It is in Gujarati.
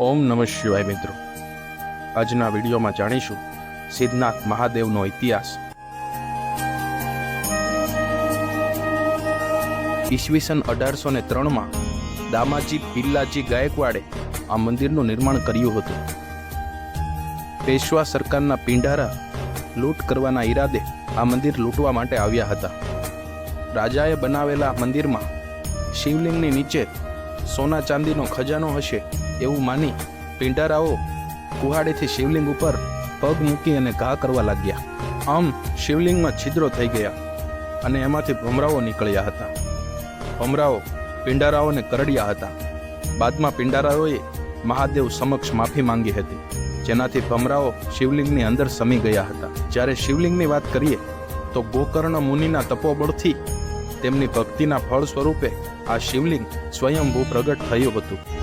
ઓમ નમઃ શિવાય મિત્રો, આજના વિડીયોમાં જાણીશું સિદ્ધનાથ મહાદેવનો ઇતિહાસ। ઈસવીસન 1803માં દામાજી પિલ્લાજી ગાયકવાડે આ મંદિરનું નિર્માણ કર્યું હતું। પેશવા સરકારના પિંડારા લૂંટ કરવાના ઈરાદે આ મંદિર લૂંટવા માટે આવ્યા હતા। રાજાએ બનાવેલા મંદિરમાં શિવલિંગની નીચે સોના ચાંદીનો ખજાનો હશે એવું માની પિંડારાઓ કુહાડીથી શિવલિંગ ઉપર પગ મૂકી અને ઘા કરવા લાગ્યા। આમ શિવલિંગમાં છિદ્રો થઈ ગયા અને એમાંથી ભમરાઓ નીકળ્યા હતા। ભમરાઓ પિંડારાઓને કરડ્યા હતા। બાદમાં પિંડારાઓએ મહાદેવ સમક્ષ માફી માંગી હતી, જેનાથી ભમરાઓ શિવલિંગની અંદર સમી ગયા હતા। જ્યારે શિવલિંગની વાત કરીએ તો ગોકર્ણ મુનિના તપોબળથી તેમની ભક્તિના ફળ સ્વરૂપે આ શિવલિંગ સ્વયંભૂ પ્રગટ થયું હતું।